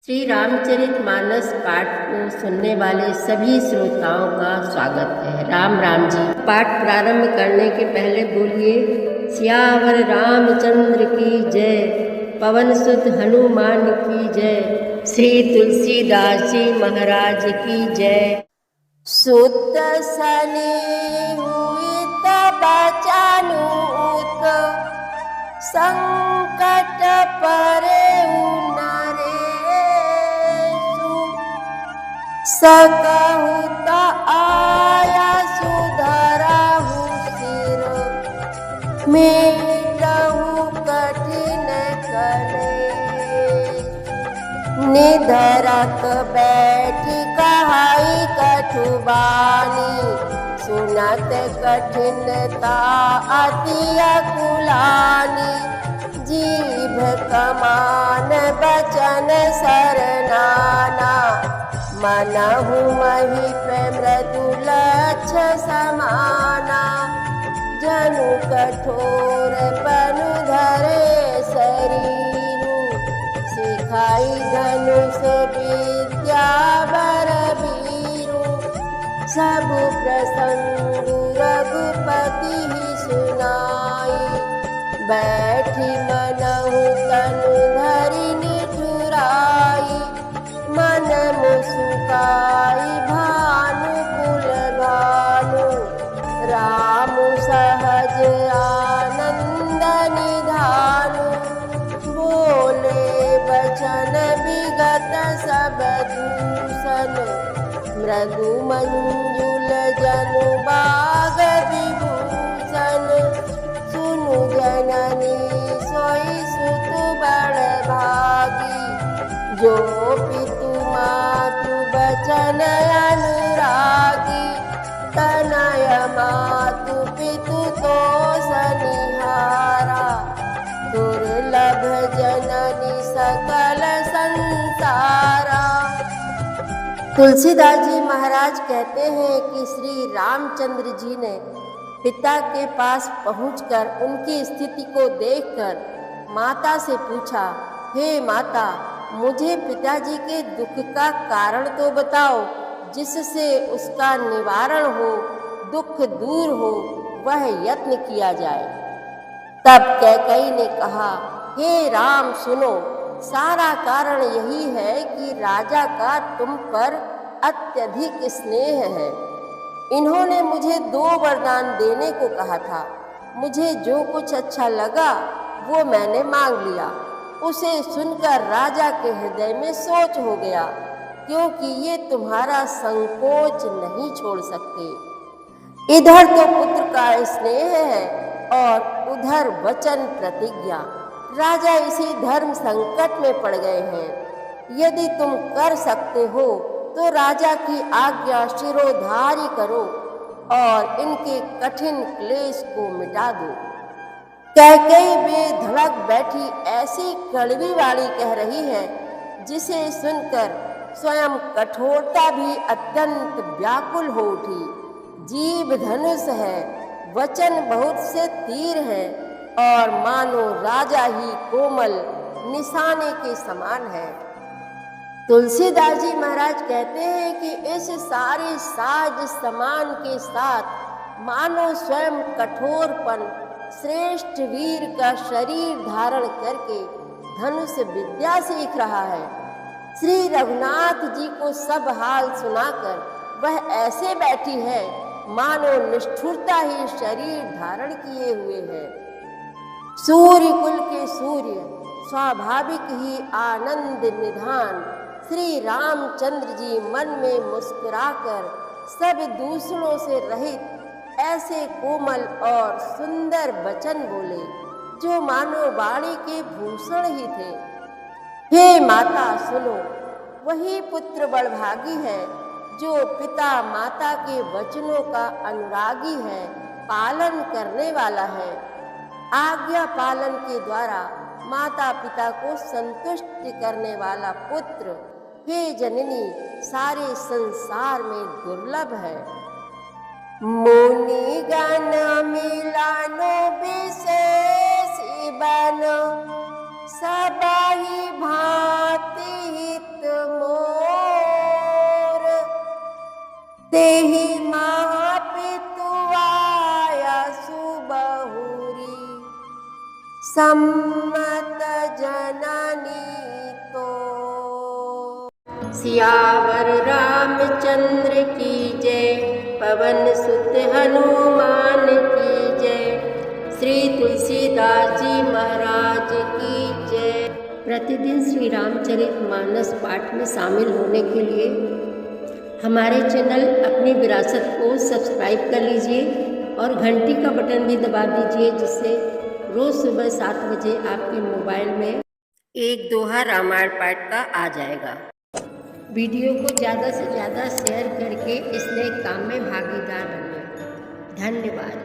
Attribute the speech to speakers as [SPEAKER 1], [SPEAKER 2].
[SPEAKER 1] श्री रामचरितमानस पाठ को सुनने वाले सभी श्रोताओं का स्वागत है। राम राम जी। पाठ प्रारंभ करने के पहले बोलिए सियावर रामचंद्र की जय, पवन सुत हनुमान की जय, श्री तुलसीदास जी महाराज की जय। सुत सने हुई तब बचानुत, संकट परे सकहुत आया सुधरहु सिर, मेटहु कठिन कलेश। निधरक बैठी कहाई कठुबानी, सुनत कठिनता अति अकुलानी। जीभ कमान बचन सरनाना, मनहु महीप मृदुलक्ष समाना। जनु कठोर पनु धरे शरीरु, सिखाई धनुष विद्या बरबीरु। सब प्रसंग रघुपति सुनाई, बैठी मनहु तनु धरि निठुराई। मन मुस्काई भानु कुल भानु, राम सहज आनंद निधानु। बोले बचन विगत सब दूषण, मृदु मंजुल जनु बाग विभूषण। सुनु जननी सोई सुत बड़ भागी, जो पितु मातु बचन अनुरागी। तनय मातु पितु तो सनिहारा, दुर्लभ जननी सकल संसारा। तुलसीदास जी महाराज कहते हैं कि श्री रामचंद्र जी ने पिता के पास पहुंचकर उनकी स्थिति को देखकर माता से पूछा, हे माता, मुझे पिताजी के दुख का कारण तो बताओ, जिससे उसका निवारण हो, दुख दूर हो, वह यत्न किया जाए। तब कैकेयी ने कहा, हे राम सुनो, सारा कारण यही है कि राजा का तुम पर अत्यधिक स्नेह है। इन्होंने मुझे 2 वरदान देने को कहा था। मुझे जो कुछ अच्छा लगा वो मैंने मांग लिया। उसे सुनकर राजा के हृदय में सोच हो गया, क्योंकि ये तुम्हारा संकोच नहीं छोड़ सकते। इधर तो पुत्र का स्नेह है और उधर वचन प्रतिज्ञा। राजा इसी धर्म संकट में पड़ गए हैं। यदि तुम कर सकते हो तो राजा की आज्ञा शिरोधार्य करो और इनके कठिन क्लेश को मिटा दो। कैकेयी बेधड़क बैठी ऐसी कड़वी वाणी कह रही है, जिसे सुनकर स्वयं कठोरता भी अत्यंत व्याकुल हो उठी। जीभ धनुष है, वचन बहुत से तीर है और मानो राजा ही कोमल निशाने के समान है। तुलसीदास जी महाराज कहते हैं कि इस सारे साज समान के साथ मानो स्वयं कठोरपन श्रेष्ठ वीर का शरीर धारण करके धनुष विद्या सीख रहा है। श्री रघुनाथ जी को सब हाल सुनाकर वह ऐसे बैठी है मानो निष्ठुरता ही शरीर धारण किए हुए है। सूर्य कुल के सूर्य, स्वाभाविक ही आनंद निधान श्री रामचंद्र जी मन में मुस्कुराकर सब दूसरों से रहित ऐसे कोमल और सुंदर वचन बोले, जो मानो वाणी के भूषण ही थे। हे माता सुनो, वही पुत्र बड़भागी है जो पिता माता के वचनों का अनुरागी है, पालन करने वाला है। आज्ञा पालन के द्वारा माता पिता को संतुष्ट करने वाला पुत्र, हे जननी, सारे संसार में दुर्लभ है। मुनि गण मिलानो विशेष बन, सबहि भांति सियावर रामचंद्र की जय, पवन सुत हनुमान की जय, श्री तुलसीदास जी महाराज की जय। प्रतिदिन श्री रामचरितमानस पाठ में शामिल होने के लिए हमारे चैनल अपनी विरासत को सब्सक्राइब कर लीजिए और घंटी का बटन भी दबा दीजिए, जिससे रोज़ सुबह 7 बजे आपके मोबाइल में एक दोहा रामायण पाठ का आ जाएगा। वीडियो को ज़्यादा से ज़्यादा शेयर करके इस नए काम में भागीदार बनिए। धन्यवाद।